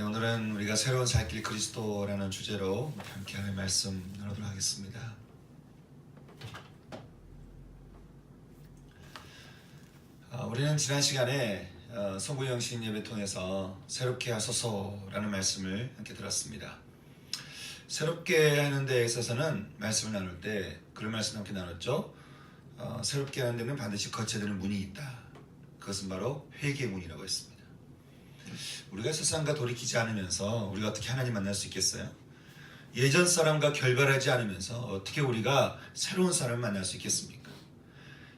오늘은 우리가 새로운 살길 그리스도라는 주제로 함께 하나님의 말씀 나누도록 하겠습니다. 우리는 지난 시간에 성부영신 예배 통해서 새롭게 하소서라는 말씀을 함께 들었습니다. 새롭게 하는 데에 있어서는 말씀을 나눌 때 그런 말씀 함께 나눴죠. 새롭게 하는 데는 반드시 거쳐야 되는 문이 있다. 그것은 바로 회개의 문이라고 했습니다. 우리가 세상과 돌이키지 않으면서 우리가 어떻게 하나님 만날 수 있겠어요? 예전 사람과 결별하지 않으면서 어떻게 우리가 새로운 사람을 만날 수 있겠습니까?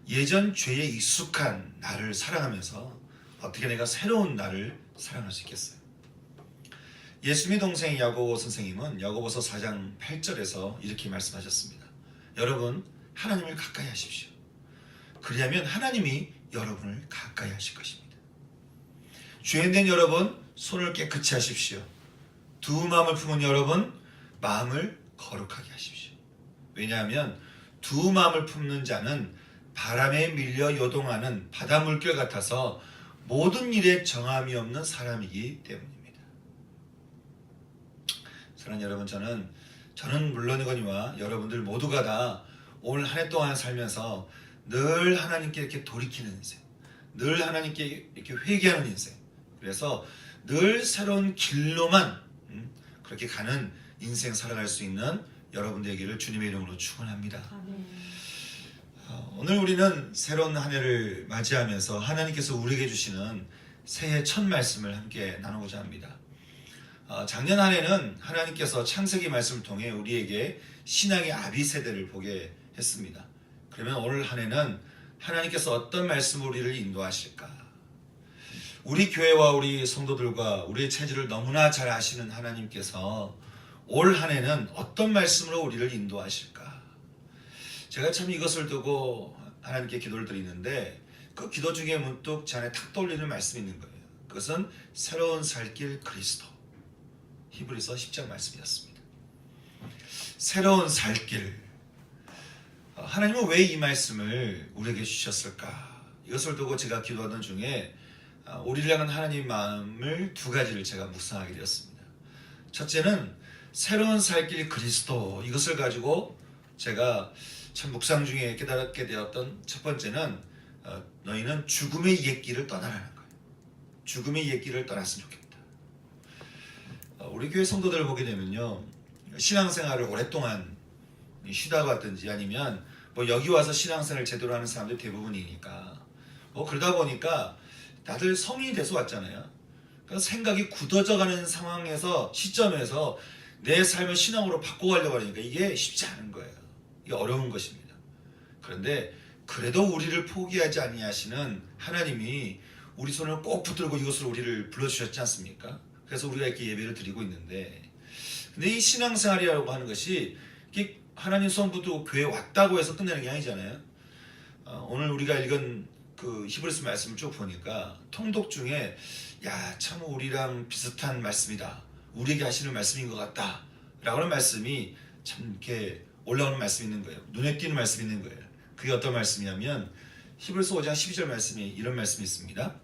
예전 죄에 익숙한 나를 사랑하면서 어떻게 내가 새로운 나를 사랑할 수 있겠어요? 예수님의 동생 야고보 선생님은 야고보서 4장 8절에서 이렇게 말씀하셨습니다. 여러분, 하나님을 가까이 하십시오. 그리하면 하나님이 여러분을 가까이 하실 것입니다. 죄인된 여러분, 손을 깨끗이 하십시오. 두 마음을 품은 여러분, 마음을 거룩하게 하십시오. 왜냐하면 두 마음을 품는 자는 바람에 밀려 요동하는 바다 물결 같아서 모든 일에 정함이 없는 사람이기 때문입니다. 사랑하는 여러분, 저는 물론이거니와 여러분들 모두가 다 오늘 한 해 동안 살면서 늘 하나님께 이렇게 돌이키는 인생, 늘 하나님께 이렇게 회개하는 인생, 그래서 늘 새로운 길로만 그렇게 가는 인생 살아갈 수 있는 여러분 되기를 주님의 이름으로 축원합니다. 오늘 우리는 새로운 한 해를 맞이하면서 하나님께서 우리에게 주시는 새해 첫 말씀을 함께 나누고자 합니다. 작년 한 해는 하나님께서 창세기 말씀을 통해 우리에게 신앙의 아비 세대를 보게 했습니다. 그러면 오늘 한 해는 하나님께서 어떤 말씀으로 우리를 인도하실까? 우리 교회와 우리 성도들과 우리의 체질을 너무나 잘 아시는 하나님께서 올 한 해는 어떤 말씀으로 우리를 인도하실까? 제가 참 이것을 두고 하나님께 기도를 드리는데 그 기도 중에 문득 제 안에 탁 떠올리는 말씀이 있는 거예요. 그것은 새로운 살길 그리스도, 히브리서 10장 말씀이었습니다. 새로운 살길, 하나님은 왜 이 말씀을 우리에게 주셨을까? 이것을 두고 제가 기도하던 중에 우리를 향한 하나님의 마음을 두 가지를 제가 묵상하게 되었습니다. 첫째는 새로운 살길 그리스도, 이것을 가지고 제가 참 묵상 중에 깨달게 되었던 첫 번째는 너희는 죽음의 옛길을 떠나라는 거예요. 죽음의 옛길을 떠났으면 좋겠다. 우리 교회 성도들을 보게 되면요, 신앙생활을 오랫동안 쉬다가 왔든지 아니면 여기 와서 신앙생활을 제대로 하는 사람들이 대부분이니까 그러다 보니까 다들 성인이 돼서 왔잖아요. 그러니까 생각이 굳어져가는 상황에서, 시점에서 내 삶을 신앙으로 바꿔가려고 하니까 이게 쉽지 않은 거예요. 이게 어려운 것입니다. 그런데 그래도 우리를 포기하지 아니하시는 하나님이 우리 손을 꼭 붙들고 이것으로 우리를 불러주셨지 않습니까? 그래서 우리가 이렇게 예배를 드리고 있는데, 근데 이 신앙생활이라고 하는 것이 하나님 손 붙들고 교회에 왔다고 해서 끝나는 게 아니잖아요. 오늘 우리가 읽은 그 히브리서 말씀을 쭉 보니까 통독 중에 참 우리랑 비슷한 말씀이다, 우리에게 하시는 말씀인 것 같다 라고 하는 말씀이 참 이렇게 올라오는 말씀이 있는 거예요. 눈에 띄는 말씀이 있는 거예요. 그게 어떤 말씀이냐면 히브리서 5장 12절 말씀이 이런 말씀이 있습니다.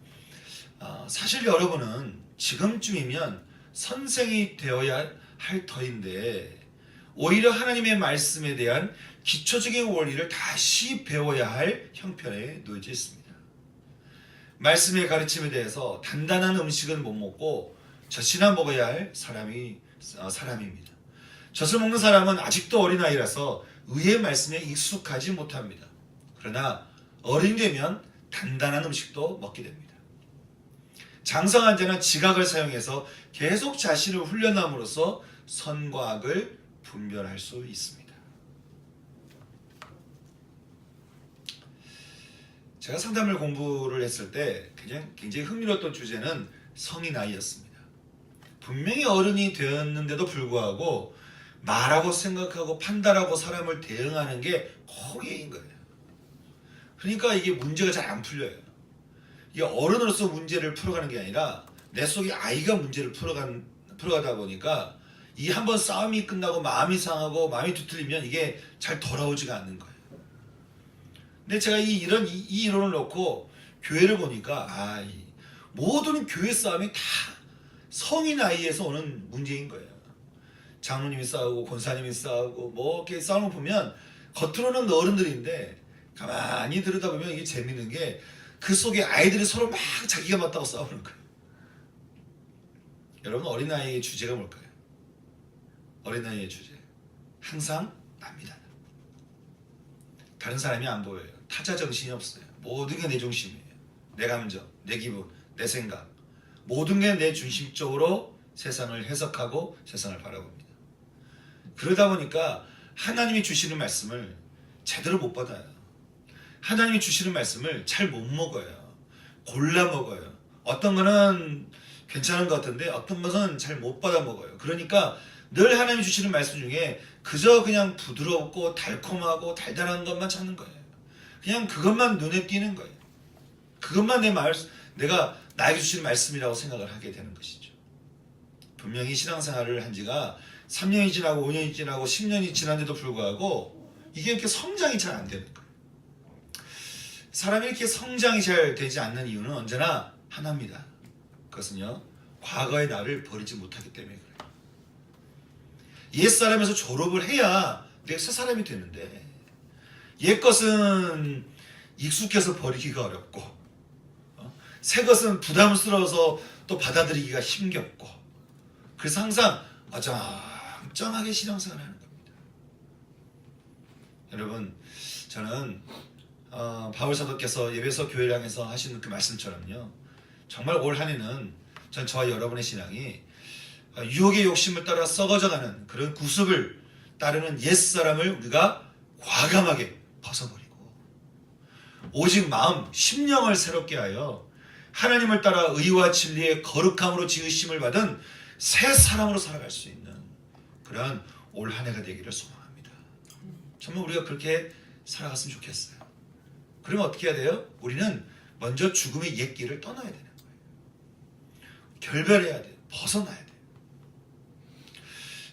사실 여러분은 지금쯤이면 선생이 되어야 할 터인데 오히려 하나님의 말씀에 대한 기초적인 원리를 다시 배워야 할 형편에 놓여져 있습니다. 말씀의 가르침에 대해서 단단한 음식은 못 먹고 젖이나 먹어야 할 사람입니다. 젖을 먹는 사람은 아직도 어린아이라서 의의 말씀에 익숙하지 못합니다. 그러나 어른이 되면 단단한 음식도 먹게 됩니다. 장성한 자는 지각을 사용해서 계속 자신을 훈련함으로써 선과 악을 분별할 수 있습니다. 제가 상담을 공부를 했을 때 굉장히 흥미로웠던 주제는 성인 아이였습니다. 분명히 어른이 되었는데도 불구하고 말하고 생각하고 판단하고 사람을 대응하는 게 호기인 거예요. 그러니까 이게 문제가 잘 안 풀려요. 이게 어른으로서 문제를 풀어가는 게 아니라 내 속에 아이가 문제를 풀어가다 보니까 이 한번 싸움이 끝나고 마음이 상하고 마음이 뒤틀리면 이게 잘 돌아오지가 않는 거예요. 근데 제가 이 이론을 놓고 교회를 보니까 모든 교회 싸움이 다 성인 나이에서 오는 문제인 거예요. 장로님이 싸우고 권사님이 싸우고 뭐 이렇게 싸우는 거 보면 겉으로는 어른들인데 가만히 들여다보면 이게 재밌는 게 그 속에 아이들이 서로 막 자기가 맞다고 싸우는 거예요. 여러분, 어린아이의 주제가 뭘까요? 어린아이의 주제 항상 납니다. 다른 사람이 안 보여요. 타자 정신이 없어요. 모든 게 내 중심이에요. 내 감정, 내 기분, 내 생각, 모든 게 내 중심적으로 세상을 해석하고 세상을 바라봅니다. 그러다 보니까 하나님이 주시는 말씀을 제대로 못 받아요. 하나님이 주시는 말씀을 잘 못 먹어요. 골라 먹어요. 어떤 거는 괜찮은 것 같은데 어떤 것은 잘 못 받아 먹어요. 그러니까 늘 하나님이 주시는 말씀 중에 그저 그냥 부드럽고 달콤하고 달달한 것만 찾는 거예요. 그냥 그것만 눈에 띄는 거예요. 그것만 내가 나에게 주시는 말씀이라고 생각을 하게 되는 것이죠. 분명히 신앙생활을 한 지가 3년이 지나고 5년이 지나고 10년이 지났는데도 불구하고 이게 이렇게 성장이 잘 안 되는 거예요. 사람이 이렇게 성장이 잘 되지 않는 이유는 언제나 하나입니다. 그것은요, 과거의 나를 버리지 못하기 때문에 그래요. 옛사람에서 졸업을 해야 내가 새 사람이 되는데 옛 것은 익숙해서 버리기가 어렵고 새 것은 부담스러워서 또 받아들이기가 힘겹고 그래서 항상 어정쩡하게 신앙생활을 하는 겁니다. 여러분, 저는 바울 사도께서 예배소 교회를 향해서 하시는 그 말씀처럼요, 정말 올 한 해는 저와 여러분의 신앙이 유혹의 욕심을 따라 썩어져가는 그런 구습을 따르는 옛사람을 우리가 과감하게 벗어버리고 오직 마음, 심령을 새롭게 하여 하나님을 따라 의와 진리의 거룩함으로 지으심을 받은 새 사람으로 살아갈 수 있는 그러한 올 한 해가 되기를 소망합니다. 정말 우리가 그렇게 살아갔으면 좋겠어요. 그러면 어떻게 해야 돼요? 우리는 먼저 죽음의 옛 길을 떠나야 되는 거예요. 결별해야 돼요. 벗어나야 돼요.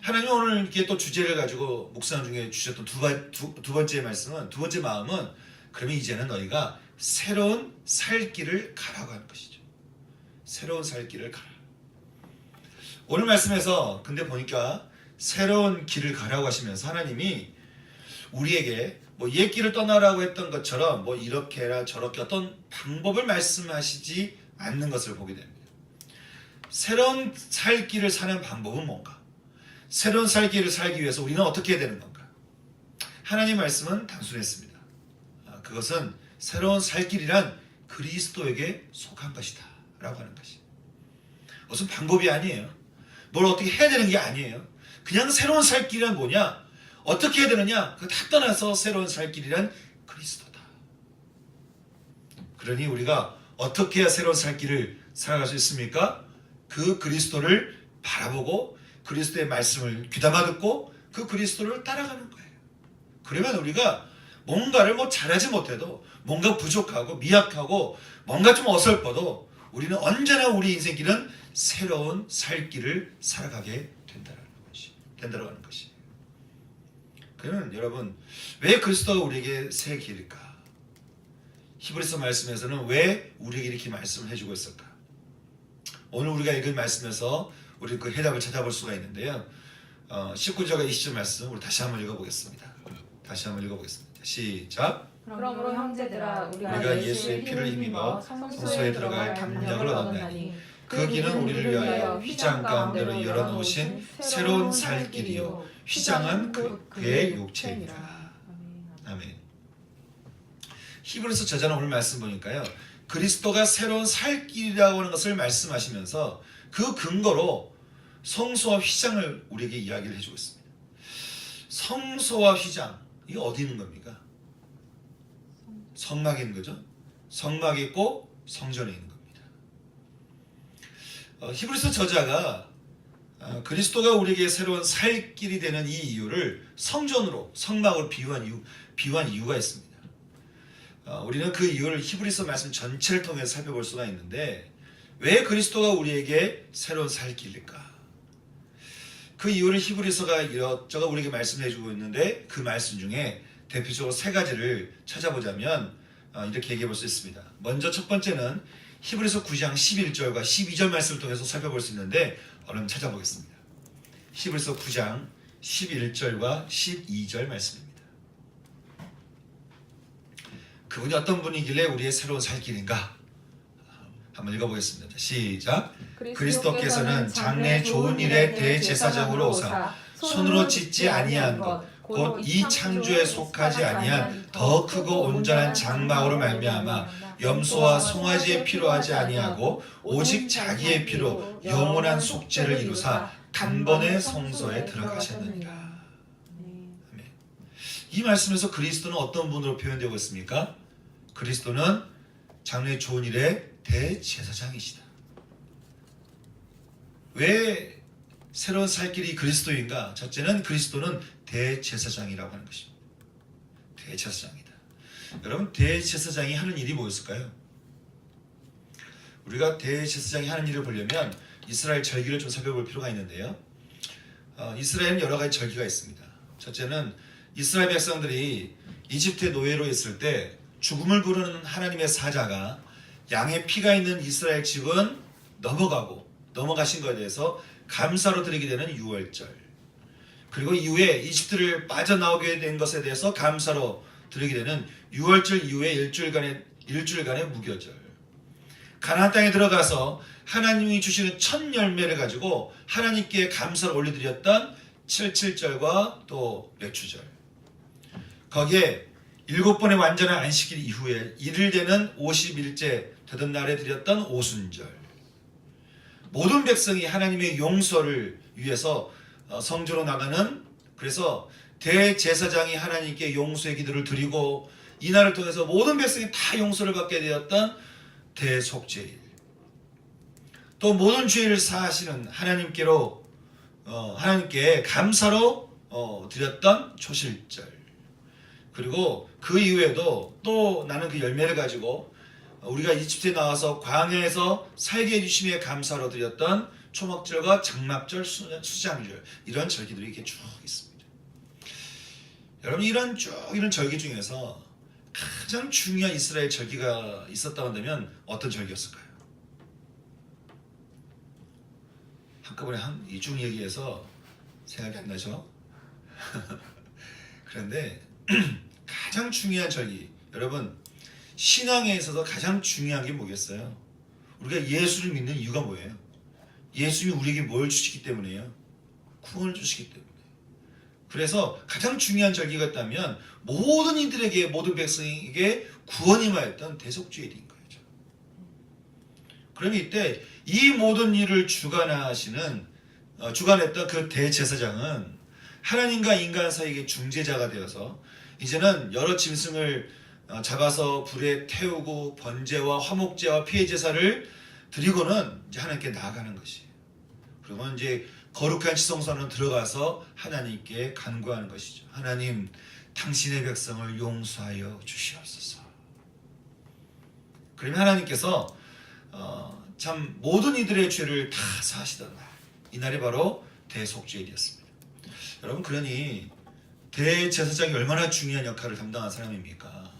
하나님 오늘 이렇게 또 주제를 가지고 묵상 중에 주셨던 두 번째 말씀은, 두 번째 마음은, 그러면 이제는 너희가 새로운 살 길을 가라고 하는 것이죠. 새로운 살 길을 가라. 오늘 말씀에서 근데 보니까 새로운 길을 가라고 하시면서 하나님이 우리에게 뭐 옛 길을 떠나라고 했던 것처럼 뭐 이렇게 해라 저렇게 어떤 방법을 말씀하시지 않는 것을 보게 됩니다. 새로운 살 길을 사는 방법은 뭔가? 새로운 살 길을 살기 위해서 우리는 어떻게 해야 되는 건가? 하나님 말씀은 단순했습니다. 그것은 새로운 살 길이란 그리스도에게 속한 것이다 라고 하는 것이. 무슨 방법이 아니에요. 뭘 어떻게 해야 되는 게 아니에요. 그냥 새로운 살 길이란 뭐냐? 어떻게 해야 되느냐? 그거 다 떠나서 새로운 살 길이란 그리스도다. 그러니 우리가 어떻게 해야 새로운 살 길을 살아갈 수 있습니까? 그 그리스도를 바라보고 그리스도의 말씀을 귀담아 듣고 그 그리스도를 따라가는 거예요. 그러면 우리가 뭔가를 뭐 잘하지 못해도 뭔가 부족하고 미약하고 뭔가 좀 어설퍼도 우리는 언제나 우리 인생 길은 새로운 살 길을 살아가게 된다고 하는 것이. 그러면 여러분, 왜 그리스도가 우리에게 새 길일까? 히브리서 말씀에서는 왜 우리에게 이렇게 말씀을 해주고 있을까? 오늘 우리가 읽은 말씀에서 우리 그 해답을 찾아볼 수가 있는데요. 19절과 20절 말씀 우리 다시 한번 읽어보겠습니다. 시작. 그러므로 형제들아 우리가 예수의 피를 힘입어 성소에 들어갈 담력을 얻었나니 그 길은 우리를 위하여 휘장 가운데로 열어놓으신 새로운 살 길이요 휘장은 그의 육체이니라. 아멘. 히브리서 저자는 오늘 말씀 보니까요, 그리스도가 새로운 살 길이라고 하는 것을 말씀하시면서 그 근거로 성소와 휘장을 우리에게 이야기를 해주고 있습니다. 성소와 휘장, 이게 어디 있는 겁니까? 성막에 있는 거죠. 성막에 있고 성전에 있는 겁니다. 히브리서 저자가 그리스도가 우리에게 새로운 살 길이 되는 이 이유를 성전으로, 성막으로 비유한 이유가 있습니다. 우리는 그 이유를 히브리서 말씀 전체를 통해서 살펴볼 수가 있는데, 왜 그리스도가 우리에게 새로운 살 길일까? 그 이유를 히브리서가 이것저것 우리에게 말씀해 주고 있는데, 그 말씀 중에 대표적으로 세 가지를 찾아보자면 이렇게 얘기해 볼 수 있습니다. 먼저 첫 번째는 히브리서 9장 11절과 12절 말씀을 통해서 살펴볼 수 있는데 얼른 찾아보겠습니다. 히브리서 9장 11절과 12절 말씀입니다. 그분이 어떤 분이길래 우리의 새로운 살 길인가? 한번 읽어보겠습니다. 시작. 그리스도께서는 장래 좋은 일에 대제사장으로 오사 손으로 짓지 아니한 것 곧 이 창조에 속하지 아니한 더 크고 온전한 장막으로 말미암아 염소와 송아지의 피로 하지 아니하고 오직 자기의 피로 영원한 속죄를 이루사 단번에 성소에 들어가셨느니라. 아멘. 이 말씀에서 그리스도는 어떤 분으로 표현되고 있습니까? 그리스도는 장래 좋은 일의 대제사장이시다. 왜 새로운 살 길이 그리스도인가? 첫째는 그리스도는 대제사장이라고 하는 것입니다. 대제사장이다. 여러분, 대제사장이 하는 일이 뭐였을까요? 우리가 대제사장이 하는 일을 보려면 이스라엘 절기를 좀 살펴볼 필요가 있는데요. 이스라엘은 여러 가지 절기가 있습니다. 첫째는 이스라엘 백성들이 이집트의 노예로 있을 때 죽음을 부르는 하나님의 사자가 양의 피가 있는 이스라엘 집은 넘어가신 것에 대해서 감사로 드리게 되는 유월절, 그리고 이후에 이집트를 빠져나오게 된 것에 대해서 감사로 드리게 되는 유월절 이후에 일주일간의 무교절, 가나안 땅에 들어가서 하나님이 주시는 첫 열매를 가지고 하나님께 감사를 올려드렸던 77절과 또 맥주절, 거기에 7번의 완전한 안식일 이후에 이를 되는 50일째 되던 날에 드렸던 오순절, 모든 백성이 하나님의 용서를 위해서 성전으로 나가는, 그래서 대제사장이 하나님께 용서의 기도를 드리고 이날을 통해서 모든 백성이 다 용서를 받게 되었던 대속죄일, 또 모든 죄를 사하시는 하나님께 감사로 드렸던 초실절, 그리고 그 이후에도 또 나는 그 열매를 가지고 우리가 이집트에 나와서 광야에서 살게 해주심에 감사로 드렸던 초막절과 장막절, 수장절, 이런 절기들이 이렇게 쭉 있습니다. 여러분, 이런 절기 중에서 가장 중요한 이스라엘 절기가 있었다고 한다면 어떤 절기였을까요? 한꺼번에 이중 얘기해서 생각이 안 나죠? 그런데 가장 중요한 절기, 여러분, 신앙에 있어서 가장 중요한 게 뭐겠어요? 우리가 예수를 믿는 이유가 뭐예요? 예수님이 우리에게 뭘 주시기 때문에요? 구원을 주시기 때문에. 그래서 가장 중요한 절기가 있다면 모든 이들에게, 모든 백성에게 구원이 임하였던 대속죄일인 거예요. 그러면 이때 이 모든 일을 주관했던 그 대제사장은 하나님과 인간 사이의 중재자가 되어서 이제는 여러 짐승을 잡아서 불에 태우고 번제와 화목제와 피해 제사를 드리고는 이제 하나님께 나아가는 것이에요. 그러면 이제 거룩한 지성소로 들어가서 하나님께 간구하는 것이죠. 하나님, 당신의 백성을 용서하여 주시옵소서. 그러면 하나님께서 참 모든 이들의 죄를 다 사하시던 날, 이날이 바로 대속죄일이었습니다. 여러분, 그러니 대제사장이 얼마나 중요한 역할을 담당한 사람입니까?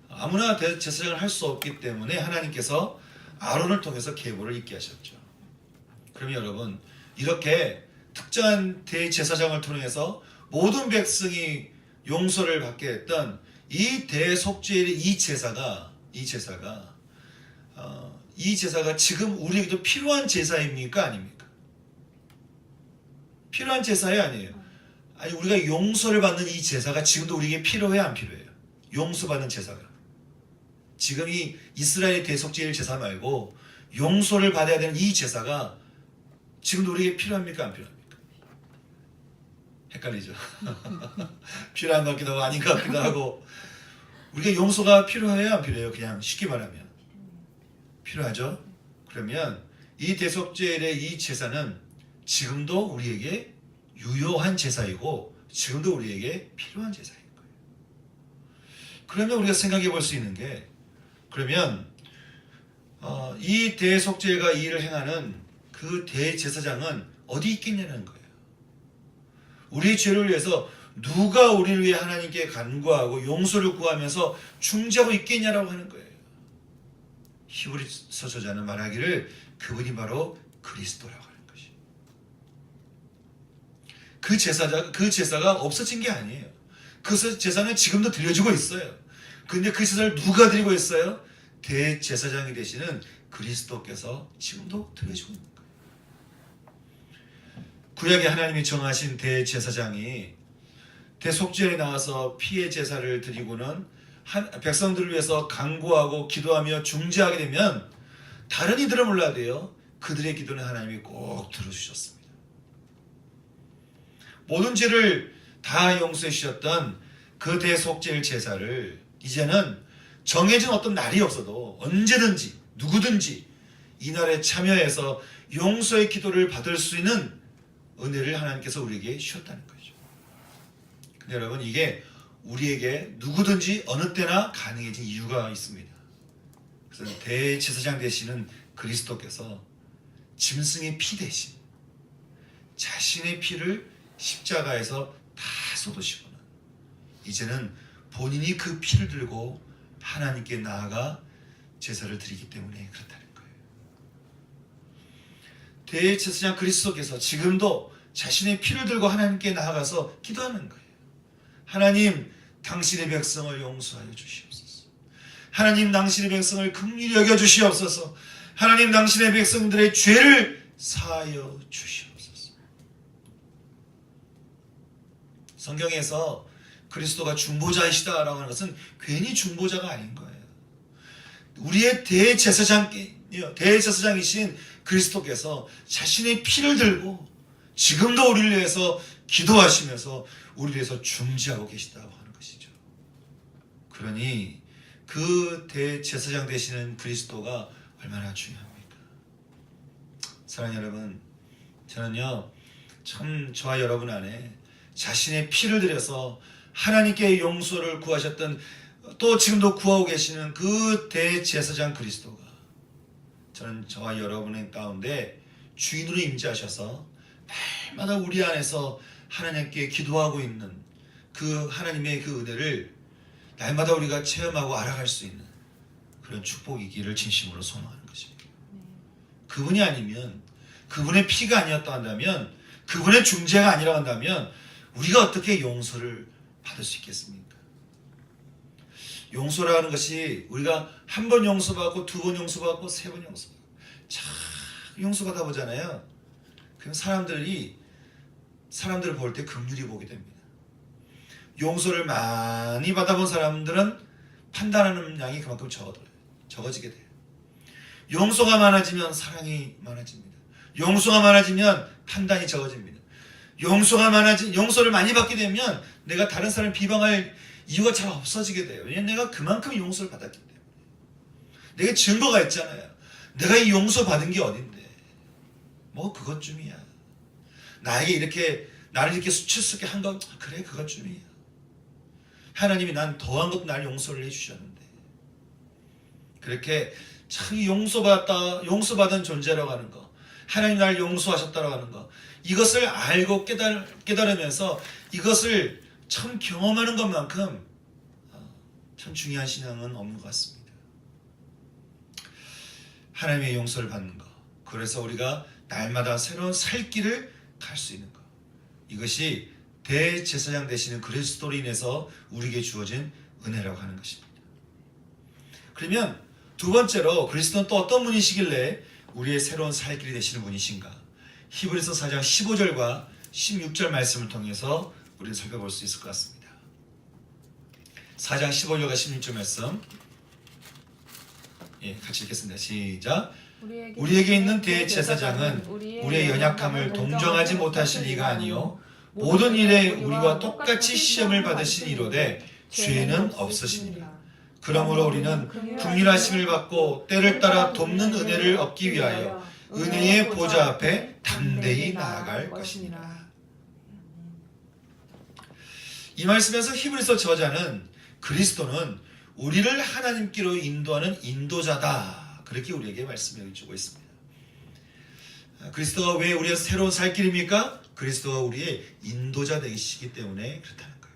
아무나 대제사장을 할 수 없기 때문에 하나님께서 아론을 통해서 계보를 잇게 하셨죠. 그러면 여러분, 이렇게 특정한 대제사장을 통해서 모든 백성이 용서를 받게 했던 이 대속죄일의 이 제사가 지금 우리에게도 필요한 제사입니까? 아닙니까? 필요한 제사예요? 아니에요? 아니, 우리가 용서를 받는 이 제사가 지금도 우리에게 필요해요? 안 필요해요? 용서받는 제사가. 지금 이 이스라엘의 대속죄일 제사 말고 용서를 받아야 되는 이 제사가 지금도 우리에게 필요합니까? 안 필요합니까? 헷갈리죠? 필요한 것 같기도 하고 아닌 것 같기도 하고. 우리가 용서가 필요해요? 안 필요해요? 그냥 쉽게 말하면 필요하죠? 그러면 이 대속죄일의 이 제사는 지금도 우리에게 유효한 제사이고 지금도 우리에게 필요한 제사인 거예요. 그러면 우리가 생각해 볼 수 있는 게, 그러면 이 대속죄가 이 일을 행하는 그 대제사장은 어디 있겠냐는 거예요. 우리의 죄를 위해서 누가 우리를 위해 하나님께 간구하고 용서를 구하면서 중재하고 있겠냐라고 하는 거예요. 히브리서 저자는 말하기를 그분이 바로 그리스도라고 하는 것이. 그 제사가 없어진 게 아니에요. 그 제사는 지금도 드려지고 있어요. 근데 그 제사를 누가 드리고 있어요? 대제사장이 되시는 그리스도께서 지금도 드려지고 있는 거예요. 구약에 하나님이 정하신 대제사장이 대속죄에 나와서 피의 제사를 드리고는 백성들을 위해서 간구하고 기도하며 중재하게 되면 다른 이들은 몰라도요, 그들의 기도는 하나님이 꼭 들어주셨습니다. 모든 죄를 다 용서해 주셨던 그 대속죄 제사를 이제는 정해진 어떤 날이 없어도 언제든지 누구든지 이 날에 참여해서 용서의 기도를 받을 수 있는 은혜를 하나님께서 우리에게 주셨다는 거죠. 근데 여러분, 이게 우리에게 누구든지 어느 때나 가능해진 이유가 있습니다. 그래서 대제사장 되시는 그리스도께서 짐승의 피 대신 자신의 피를 십자가에서 다 쏟으시고는 이제는 본인이 그 피를 들고 하나님께 나아가 제사를 드리기 때문에 그렇다는 거예요. 대제사장 그리스도께서 지금도 자신의 피를 들고 하나님께 나아가서 기도하는 거예요. 하나님, 당신의 백성을 용서하여 주시옵소서. 하나님, 당신의 백성을 긍휼히 여겨 주시옵소서. 하나님, 당신의 백성들의 죄를 사하여 주시옵소서. 성경에서 그리스도가 중보자이시다라고 하는 것은 괜히 중보자가 아닌 거예요. 우리의 대제사장이신 그리스도께서 자신의 피를 들고 지금도 우리를 위해서 기도하시면서 우리를 위해서 중재하고 계시다고 하는 것이죠. 그러니 그 대제사장 되시는 그리스도가 얼마나 중요합니까? 사랑하는 여러분, 저는요 참 저와 여러분 안에 자신의 피를 들여서 하나님께 용서를 구하셨던, 또 지금도 구하고 계시는 그 대제사장 그리스도가 저는 저와 여러분의 가운데 주인으로 임재하셔서 날마다 우리 안에서 하나님께 기도하고 있는 그 하나님의 그 은혜를 날마다 우리가 체험하고 알아갈 수 있는 그런 축복이기를 진심으로 소망하는 것입니다. 그분이 아니면, 그분의 피가 아니었다 한다면, 그분의 중재가 아니라 한다면 우리가 어떻게 용서를 받을 수 있겠습니까? 용서라는 것이 우리가 한 번 용서받고 두 번 용서받고 세 번 용서받고 참 용서받아 보잖아요. 그럼 사람들을 볼 때 긍휼히 보게 됩니다. 용서를 많이 받아본 사람들은 판단하는 양이 그만큼 적어지게 돼요. 용서가 많아지면 사랑이 많아집니다. 용서가 많아지면 판단이 적어집니다. 용서를 많이 받게 되면 내가 다른 사람을 비방할 이유가 잘 없어지게 돼요. 왜냐하면 내가 그만큼 용서를 받았기 때문에. 내게 증거가 있잖아요. 내가 이 용서 받은 게 어딘데? 뭐 그것쯤이야. 나를 이렇게 수치스럽게 한 거, 그래 그것쯤이야. 하나님이 난 더한 것도 날 용서를 해주셨는데, 그렇게 참 용서받은 존재라고 하는 거, 하나님 날 용서하셨다라고 하는 거, 이것을 알고 깨달으면서 이것을 참 경험하는 것만큼 참 중요한 신앙은 없는 것 같습니다. 하나님의 용서를 받는 것, 그래서 우리가 날마다 새로운 살 길을 갈 수 있는 것, 이것이 대제사장 되시는 그리스도로 인해서 우리에게 주어진 은혜라고 하는 것입니다. 그러면 두 번째로 그리스도는 또 어떤 분이시길래 우리의 새로운 살 길이 되시는 분이신가? 히브리서 4장 15절과 16절 말씀을 통해서 우리는 살펴볼 수 있을 것 같습니다. 4장 15절과 16절 말씀, 같이 읽겠습니다. 시작. 우리에게 있는 대제사장은 우리의 연약함을 동정하지 못하실 이가 아니요 모든 일에 우리와 똑같이 시험을 받으신 이로되 죄는 없으시니라. 그러므로 우리는 긍휼하심을 받고 때를 따라 돕는 은혜를 얻기 위하여 은혜의 보좌 앞에 담대히 나아갈 것이니라. 이 말씀에서 히브리서 저자는 그리스도는 우리를 하나님께로 인도하는 인도자다, 그렇게 우리에게 말씀해 주고 있습니다. 그리스도가 왜 우리의 새로운 살 길입니까? 그리스도가 우리의 인도자 되시기 때문에 그렇다는 거예요.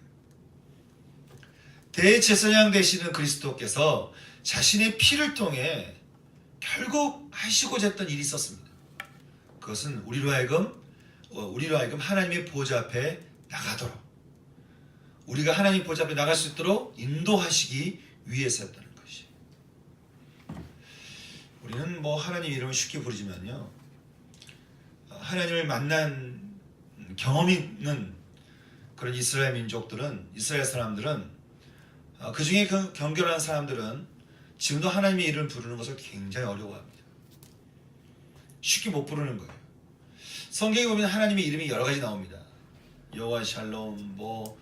대제사장 되시는 그리스도께서 자신의 피를 통해 결국 하시고자 했던 일이 있었습니다. 그것은 우리로 하여금 하나님의 보좌 앞에 나가도록, 우리가 하나님 보좌 앞에 나갈 수 있도록 인도하시기 위해서였다는 것이. 우리는 뭐 하나님 이름을 쉽게 부르지만요, 하나님을 만난 경험이 있는 그런 이스라엘 민족들은, 이스라엘 사람들은, 그 중에 그 경건한 사람들은 지금도 하나님의 이름을 부르는 것을 굉장히 어려워합니다. 쉽게 못 부르는 거예요. 성경에 보면 하나님의 이름이 여러 가지 나옵니다. 여호와 샬롬, 뭐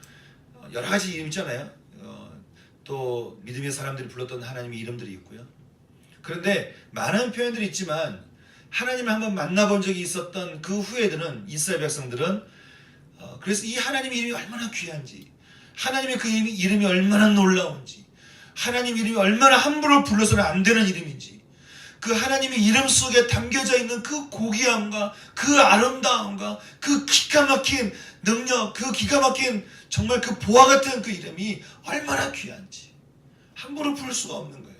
여러 가지 이름 있잖아요. 또 믿음의 사람들이 불렀던 하나님의 이름들이 있고요. 그런데 많은 표현들이 있지만 하나님을 한번 만나본 적이 있었던 그 후에들은, 이스라엘 백성들은, 그래서 이 하나님의 이름이 얼마나 귀한지, 하나님의 그 이름이 얼마나 놀라운지, 하나님 이름이 얼마나 함부로 불러서는 안 되는 이름인지, 그 하나님의 이름 속에 담겨져 있는 그 고귀함과 그 아름다움과 그 기가 막힌 능력, 그 기가 막힌 정말 그 보화 같은 그 이름이 얼마나 귀한지 함부로 부를 수가 없는 거예요.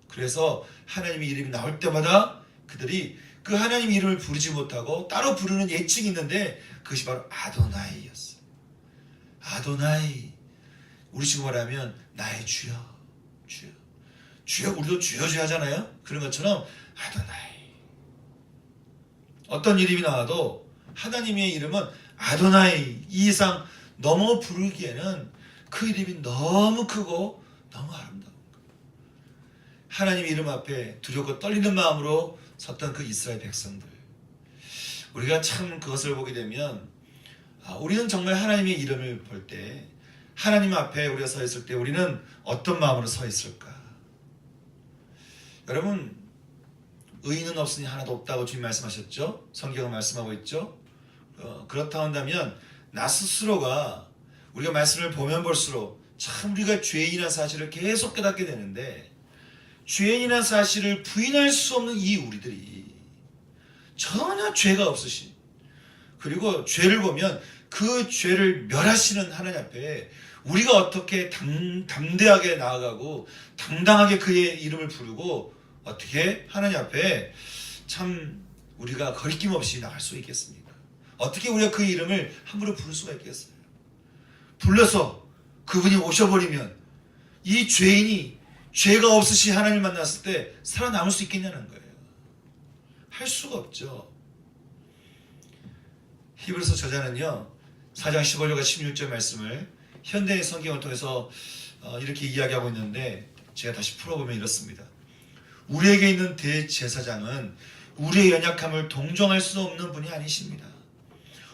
그래서 하나님의 이름이 나올 때마다 그들이 그 하나님 이름을 부르지 못하고 따로 부르는 예칭이 있는데, 그것이 바로 아도나이였어요. 아도나이, 우리 지금 말하면 나의 주여, 주여, 주여. 우리도 주여 주여 하잖아요. 그런 것처럼 아도나이, 어떤 이름이 나와도 하나님의 이름은 아도나이 이 이상 넘어 부르기에는 그 이름이 너무 크고 너무 아름다운 거예요. 하나님의 이름 앞에 두렵고 떨리는 마음으로 섰던 그 이스라엘 백성들, 우리가 참 그것을 보게 되면, 우리는 정말 하나님의 이름을 볼 때, 하나님 앞에 우리가 서 있을 때 우리는 어떤 마음으로 서 있을까? 여러분, 의인은 없으니 하나도 없다고 주님 말씀하셨죠? 성경은 말씀하고 있죠? 그렇다 한다면 나 스스로가, 우리가 말씀을 보면 볼수록 참 우리가 죄인이라는 사실을 계속 깨닫게 되는데, 죄인이라는 사실을 부인할 수 없는 이 우리들이 전혀 죄가 없으신, 그리고 죄를 보면 그 죄를 멸하시는 하나님 앞에 우리가 어떻게 담대하게 나아가고 당당하게 그의 이름을 부르고 어떻게 하나님 앞에 참 우리가 거리낌 없이 나갈 수 있겠습니까? 어떻게 우리가 그 이름을 함부로 부를 수가 있겠어요? 불러서 그분이 오셔버리면 이 죄인이 죄가 없으신 하나님을 만났을 때 살아남을 수 있겠냐는 거예요. 할 수가 없죠. 히브리서 저자는요, 4장 15절과 16절 말씀을 현대의 성경을 통해서 이렇게 이야기하고 있는데, 제가 다시 풀어보면 이렇습니다. 우리에게 있는 대제사장은 우리의 연약함을 동정할 수 없는 분이 아니십니다.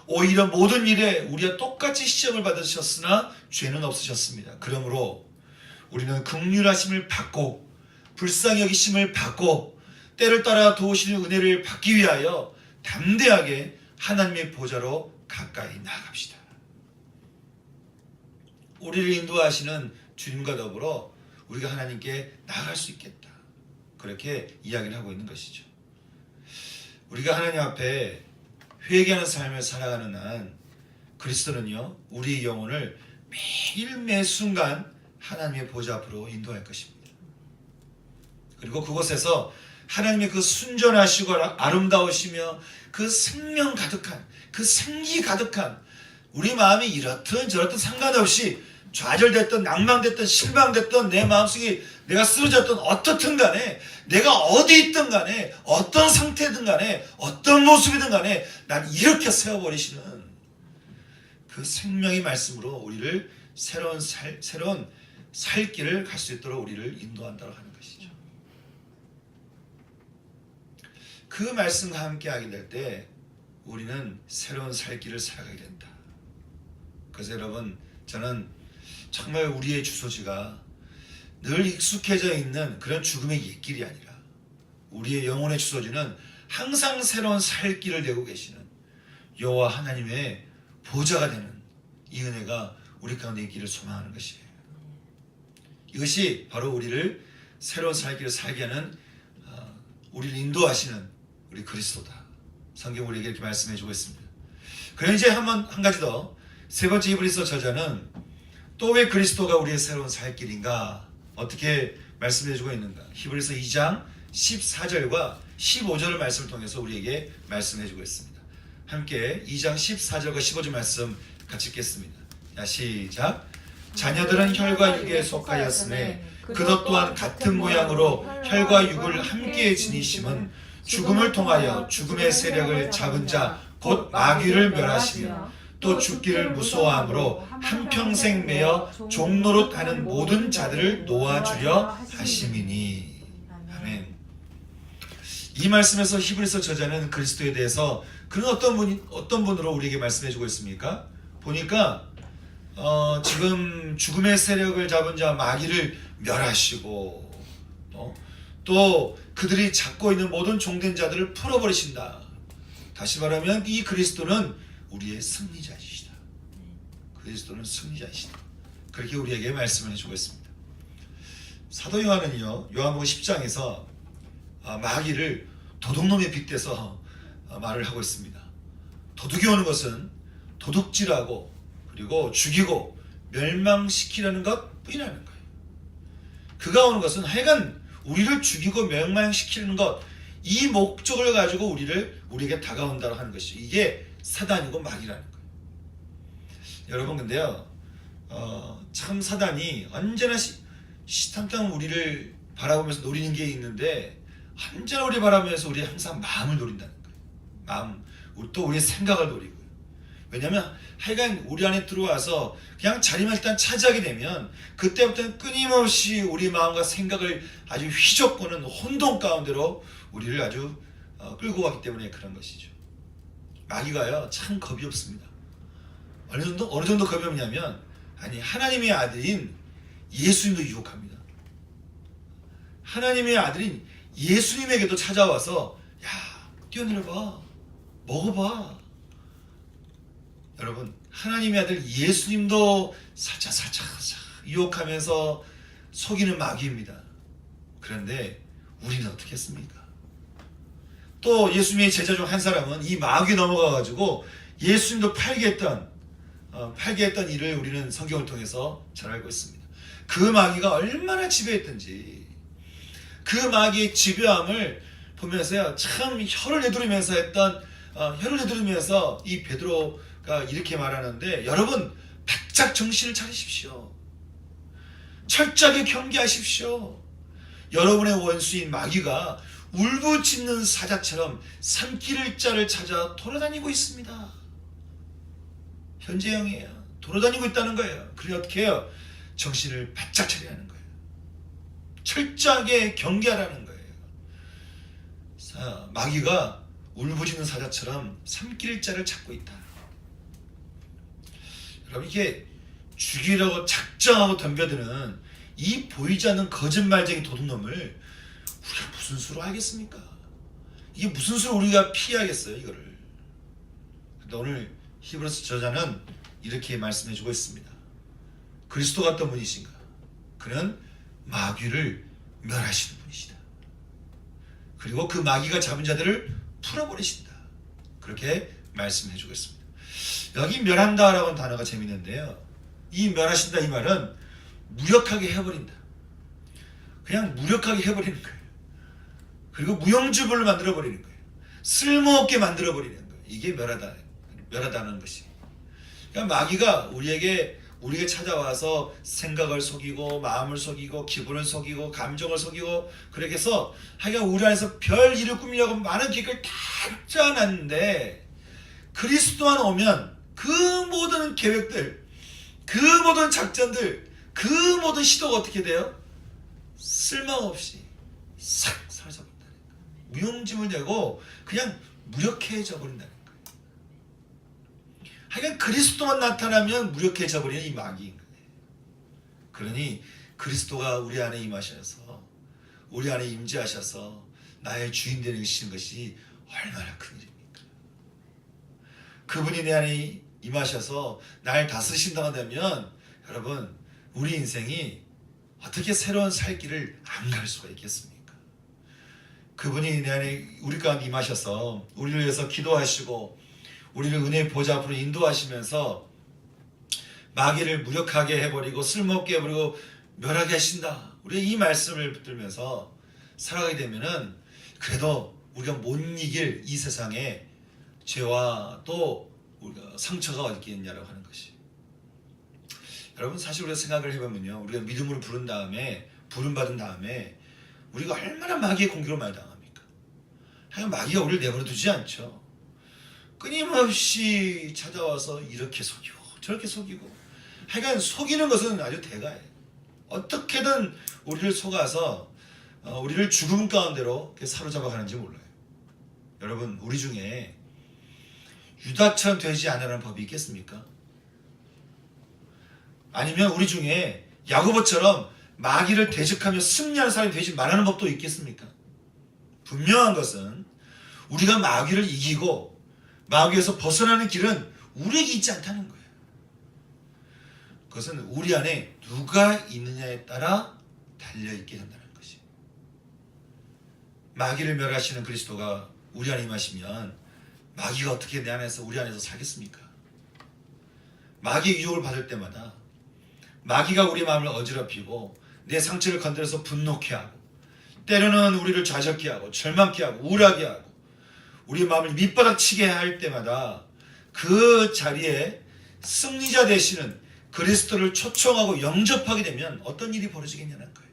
오히려 모든 일에 우리와 똑같이 시험을 받으셨으나 죄는 없으셨습니다. 그러므로 우리는 긍휼하심을 받고 불쌍히 여기심을 받고 때를 따라 도우시는 은혜를 받기 위하여 담대하게 하나님의 보좌로 가까이 나아갑시다. 우리를 인도하시는 주님과 더불어 우리가 하나님께 나아갈 수 있겠다, 그렇게 이야기를 하고 있는 것이죠. 우리가 하나님 앞에 회개하는 삶을 살아가는 한 그리스도는요, 우리의 영혼을 매일 매순간 하나님의 보좌 앞으로 인도할 것입니다. 그리고 그곳에서 하나님의 그 순전하시고 아름다우시며 그 생명 가득한, 그 생기 가득한, 우리 마음이 이렇든 저렇든 상관없이 좌절됐든 낭망됐든 실망됐든 내 마음속에 내가 쓰러졌든 어떻든 간에, 내가 어디 있든 간에, 어떤 상태든 간에, 어떤 모습이든 간에 난 이렇게 세워버리시는 그 생명의 말씀으로 우리를 새로운 살 길을 갈 수 있도록 우리를 인도한다고 하는 것이죠. 그 말씀과 함께 하게 될 때 우리는 새로운 살 길을 살아가게 된다. 그래서 여러분, 저는 정말 우리의 주소지가 늘 익숙해져 있는 그런 죽음의 옛길이 아니라 우리의 영혼의 주소지는 항상 새로운 살 길을 내고 계시는 여호와 하나님의 보좌가 되는 이 은혜가 우리 가운데 있기를 소망하는 것이에요. 이것이 바로 우리를 새로운 살 길을 살게 하는, 우리를 인도하시는 우리 그리스도다. 성경 우리에게 이렇게 말씀해 주고 있습니다. 그럼 이제 한 가지 더, 세 번째 히브리서 저자는 또 왜 그리스도가 우리의 새로운 살 길인가, 어떻게 말씀해 주고 있는가. 히브리서 2장 14절과 15절 말씀을 통해서 우리에게 말씀해주고 있습니다. 함께 2장 14절과 15절 말씀 같이 읽겠습니다. 자, 시작. 자녀들은 혈과 육에 속하였으되 그것 또한 같은 모양으로 혈과 육을 함께 지니심은 죽음을 통하여 죽음의 세력을 잡은 자 곧 마귀를 멸하시며 또 죽기를 무서워함으로 한평생 매여 종노릇 하는 모든 자들을 놓아주려 하심이니. 아멘. 이 말씀에서 히브리서 저자는 그리스도에 대해서 그는 어떤 분으로 우리에게 말씀해주고 있습니까? 보니까 지금 죽음의 세력을 잡은 자 마귀를 멸하시고 또 그들이 잡고 있는 모든 종된 자들을 풀어버리신다. 다시 말하면 이 그리스도는 우리의 승리자이시다. 그리스도는 승리자이시다. 그렇게 우리에게 말씀을 해주고 있습니다. 사도 요한은요, 요한복음 10장에서 마귀를 도둑놈에 빗대서 말을 하고 있습니다. 도둑이 오는 것은 도둑질하고 그리고 죽이고 멸망시키려는 것 뿐이라는 거예요. 그가 오는 것은 하여간 우리를 죽이고 멸망시키는 것, 이 목적을 가지고 우리에게 다가온다고 하는 것이죠. 이게 사단이고 마귀라는 거예요. 여러분, 근데요, 참 사단이 언제나 시탐탐 우리를 바라보면서 노리는 게 있는데, 언제나 우리 바라보면서 우리 항상 마음을 노린다는 거예요. 또 우리의 생각을 노리고요. 왜냐하면 하여간 우리 안에 들어와서 그냥 자리만 일단 차지하게 되면 그때부터는 끊임없이 우리 마음과 생각을 아주 휘젓고는 혼돈 가운데로 우리를 아주 끌고 가기 때문에 그런 것이죠. 마귀가요, 참 겁이 없습니다. 어느 정도 겁이 없냐면, 하나님의 아들인 예수님도 유혹합니다. 하나님의 아들인 예수님에게도 찾아와서, 야, 뛰어내려봐, 먹어봐. 여러분, 하나님의 아들 예수님도 살짝 유혹하면서 속이는 마귀입니다. 그런데 우리는 어떻게 했습니까? 또 예수님의 제자 중 한 사람은 이 마귀 넘어가가지고 예수님도 팔게 했던 일을 우리는 성경을 통해서 잘 알고 있습니다. 그 마귀가 얼마나 지배했던지, 그 마귀의 지배함을 보면서요, 참 혀를 내두르면서 이 베드로가 이렇게 말하는데, 여러분 바짝 정신을 차리십시오. 철저하게 경계하십시오. 여러분의 원수인 마귀가 울부짖는 사자처럼 삼킬 자를 찾아 돌아다니고 있습니다. 현재형이에요. 돌아다니고 있다는 거예요. 그래 어떻게 해요? 정신을 바짝 차려야 하는 거예요. 철저하게 경계하라는 거예요. 마귀가 울부짖는 사자처럼 삼킬 자를 찾고 있다. 여러분, 이게 죽이려고 작정하고 덤벼드는 이 보이지 않는 거짓말쟁이 도둑놈을 우리가 무슨 수로 알겠습니까? 이게 무슨 수로 우리가 피하겠어요, 이거를. 근데 오늘 히브리서 저자는 이렇게 말씀해주고 있습니다. 그리스도가 어떤 분이신가? 그는 마귀를 멸하시는 분이시다. 그리고 그 마귀가 잡은 자들을 풀어버리신다. 그렇게 말씀해주고 있습니다. 여기 멸한다라는 단어가 재밌는데요, 이 멸하신다 이 말은 무력하게 해버린다. 그냥 무력하게 해버리는 거예요. 그리고 무용지물로 만들어버리는 거예요. 쓸모없게 만들어버리는 거예요. 이게 멸하다는 것이. 그러니까 마귀가 우리에게 찾아와서 생각을 속이고 마음을 속이고 기분을 속이고 감정을 속이고 그렇게 해서 하여간 우리 안에서 별 일을 꾸미려고 많은 계획을 다 짜놨는데, 그리스도만 오면 그 모든 계획들, 그 모든 작전들, 그 모든 시도가 어떻게 돼요? 쓸모없이 싹 사라져버린다는 거예요. 무용지물 되고 그냥 무력해져 버린다는 거예요. 하여간 그리스도만 나타나면 무력해져 버리는 이 마귀인 거예요. 그러니 그리스도가 우리 안에 임하셔서, 우리 안에 임재하셔서 나의 주인 되시는 것이 얼마나 큰 일입니까? 그분이 내 안에 임하셔서 날 다스리신다고 하면, 여러분, 우리 인생이 어떻게 새로운 살 길을 안 갈 수가 있겠습니까? 그분이 내 안에 우리 가운데 임하셔서 우리를 위해서 기도하시고 우리를 은혜의 보좌 앞으로 인도하시면서 마귀를 무력하게 해버리고 쓸모없게 해버리고 멸하게 하신다. 우리 이 말씀을 붙들면서 살아가게 되면은 그래도 우리가 못 이길 이 세상에 죄와 또 우리가 상처가 어디 있겠냐라고 하는 것이. 여러분 사실 우리가 생각을 해보면요, 우리가 믿음으로 부름받은 다음에 우리가 얼마나 마귀의 공격을 많이 당합니까? 하여간 마귀가 우리를 내버려 두지 않죠. 끊임없이 찾아와서 이렇게 속이고 저렇게 속이고, 하여간 속이는 것은 아주 대가예요. 어떻게든 우리를 속아서 우리를 죽음 가운데로 사로잡아 가는지 몰라요. 여러분, 우리 중에 유다처럼 되지 않으라는 법이 있겠습니까? 아니면 우리 중에 야고보처럼 마귀를 대적하며 승리하는 사람이 되지 말라는 법도 있겠습니까? 분명한 것은 우리가 마귀를 이기고 마귀에서 벗어나는 길은 우리에게 있지 않다는 거예요. 그것은 우리 안에 누가 있느냐에 따라 달려있게 된다는 것이. 마귀를 멸하시는 그리스도가 우리 안에 임하시면 마귀가 어떻게 내 안에서 우리 안에서 살겠습니까? 마귀의 유혹을 받을 때마다 마귀가 우리 마음을 어지럽히고 내 상처를 건드려서 분노케 하고, 때로는 우리를 좌절케 하고 절망케 하고 우울하게 하고 우리 마음을 밑바닥치게 할 때마다 그 자리에 승리자 되시는 그리스도를 초청하고 영접하게 되면 어떤 일이 벌어지겠냐는 거예요.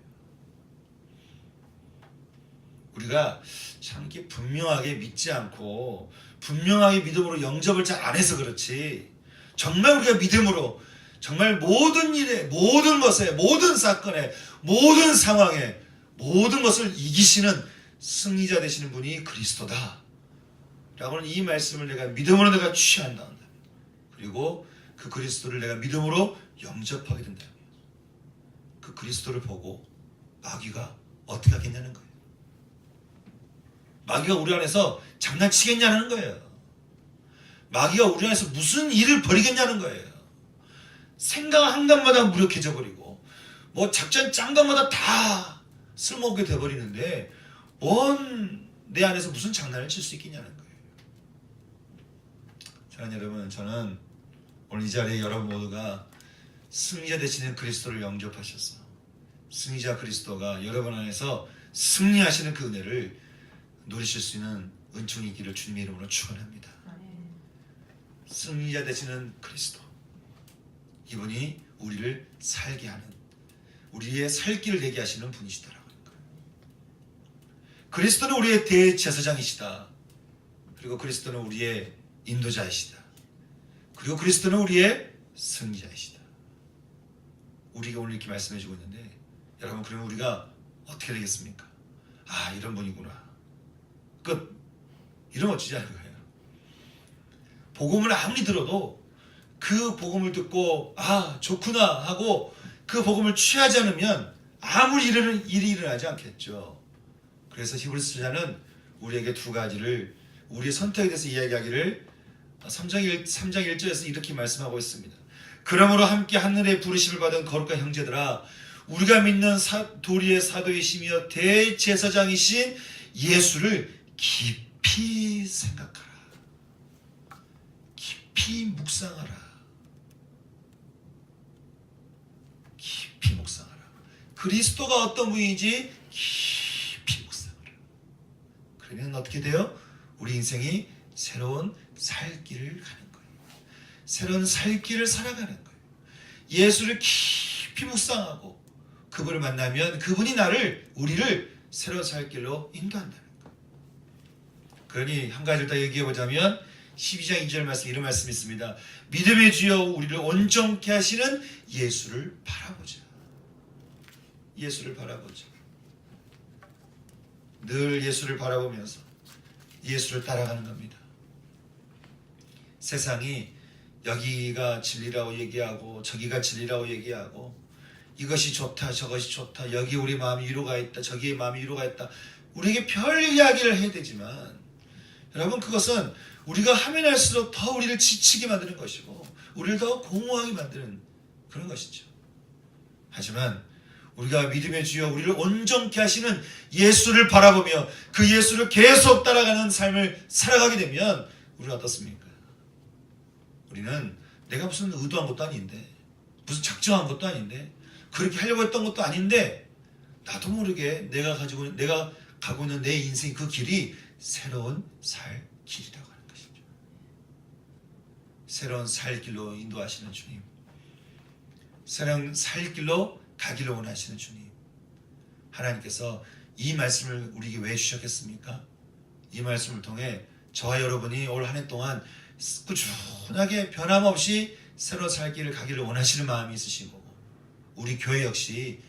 우리가 참 이렇게 분명하게 믿지 않고 분명하게 믿음으로 영접을 잘 안 해서 그렇지, 정말 우리가 믿음으로 정말 모든 일에, 모든 것에, 모든 사건에, 모든 상황에, 모든 것을 이기시는 승리자 되시는 분이 그리스도다 라고는 이 말씀을 내가 믿음으로 내가 취한다. 그리고 그 그리스도를 내가 믿음으로 영접하게 된다면 그 그리스도를 보고 마귀가 어떻게 하겠냐는 거예요. 마귀가 우리 안에서 장난치겠냐는 거예요. 마귀가 우리 안에서 무슨 일을 벌이겠냐는 거예요. 생각 한간마다 무력해져 버리고 뭐 작전 짠간마다 다 쓸모없게 돼버리는데 뭔 내 안에서 무슨 장난을 칠 수 있겠냐는 거예요. 사랑하는 여러분, 저는 오늘 이 자리에 여러분 모두가 승리자 되시는 그리스도를 영접하셔서 승리자 그리스도가 여러분 안에서 승리하시는 그 은혜를 누리실 수 있는 은총이 있기를 주님의 이름으로 축원합니다. 승리자 되시는 그리스도, 이분이 우리를 살게 하는, 우리의 살 길을 내게 하시는 분이시다라고 하는 거예요. 그리스도는 우리의 대제사장이시다. 그리고 그리스도는 우리의 인도자이시다. 그리고 그리스도는 우리의 승리자이시다. 우리가 오늘 이렇게 말씀해주고 있는데, 여러분 그러면 우리가 어떻게 되겠습니까? 아, 이런 분이구나. 끝. 이러면 어찌지 않을 거예요. 복음을 아무리 들어도 그 복음을 듣고 아 좋구나 하고 그 복음을 취하지 않으면 아무리 일이 일어나지 않겠죠. 그래서 히브리서자는 우리에게 두 가지를, 우리의 선택에 대해서 이야기하기를 3장 1절에서 이렇게 말씀하고 있습니다. 그러므로 함께 하늘에 부르심을 받은 거룩한 형제들아, 우리가 믿는 도리의 사도이시며 대제사장이신 예수를 깊이 생각하라. 깊이 묵상하라. 깊이 묵상하라. 그리스도가 어떤 분인지 깊이 묵상하라. 그러면 어떻게 돼요? 우리 인생이 새로운 살 길을 가는 거예요. 새로운 살 길을 살아가는 거예요. 예수를 깊이 묵상하고 그분을 만나면 그분이 우리를 새로운 살 길로 인도한다는 거예요. 그러니 한 가지를 더 얘기해보자면 12장 2절 말씀, 이런 말씀이 있습니다. 믿음의 주여 우리를 온전케 하시는 예수를 바라보자. 예수를 바라보자. 늘 예수를 바라보면서 예수를 따라가는 겁니다. 세상이 여기가 진리라고 얘기하고 저기가 진리라고 얘기하고 이것이 좋다 저것이 좋다, 여기 우리 마음이 위로가 있다 저기에 마음이 위로가 있다, 우리에게 별 이야기를 해야 되지만 여러분, 그것은 우리가 하면 할수록 더 우리를 지치게 만드는 것이고 우리를 더 공허하게 만드는 그런 것이죠. 하지만 우리가 믿음의 주여 우리를 온전케 하시는 예수를 바라보며 그 예수를 계속 따라가는 삶을 살아가게 되면 우리는 어떻습니까? 우리는 내가 무슨 의도한 것도 아닌데, 무슨 작정한 것도 아닌데, 그렇게 하려고 했던 것도 아닌데, 나도 모르게 내가 가고 있는 내 인생 그 길이 새로운 살 길이라고 하는 것이죠. 새로운 살 길로 인도하시는 주님, 새로운 살 길로 가기를 원하시는 주님, 하나님께서 이 말씀을 우리에게 왜 주셨겠습니까? 이 말씀을 통해 저와 여러분이 올 한 해 동안 꾸준하게 변함없이 새로운 살 길을 가기를 원하시는 마음이 있으신 거고, 우리 교회 역시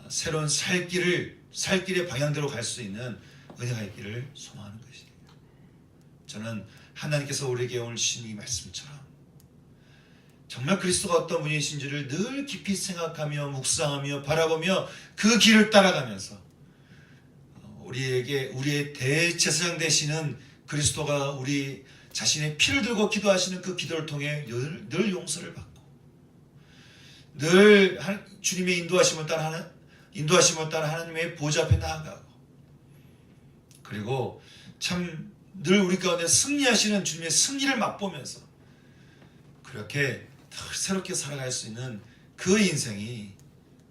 새로운 살 길의 방향대로 갈 수 있는 은혜가 있기를 소망하는 것입니다. 저는 하나님께서 우리에게 오늘 주신 이 말씀처럼 정말 그리스도가 어떤 분이신지를 늘 깊이 생각하며 묵상하며 바라보며 그 길을 따라가면서 우리의 대제사장 되시는 그리스도가 우리 자신의 피를 들고 기도하시는 그 기도를 통해 늘 용서를 받고, 늘 주님의 인도하심을 따라 하나님의 보좌 앞에 나아가고, 그리고 참 늘 우리 가운데 승리하시는 주님의 승리를 맛보면서 그렇게 늘 새롭게 살아갈 수 있는 그 인생이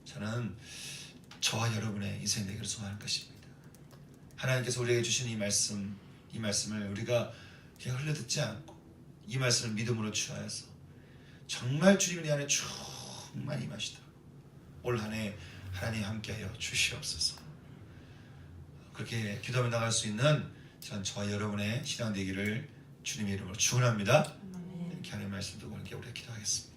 저는 저와 여러분의 인생이 되기를 소망하는 것입니다. 하나님께서 우리에게 주신 이 말씀을 우리가 그냥 흘려듣지 않고 이 말씀을 믿음으로 취하여서 정말 주님이 내 안에 충만히 임하시도록 올 한 해 하나님 함께하여 주시옵소서. 그렇게 기도하며 나갈 수 있는 저와 여러분의 신앙 되기를 주님의 이름으로 축원합니다. 이렇게 하나님의 말씀 듣고 우리가 기도하겠습니다.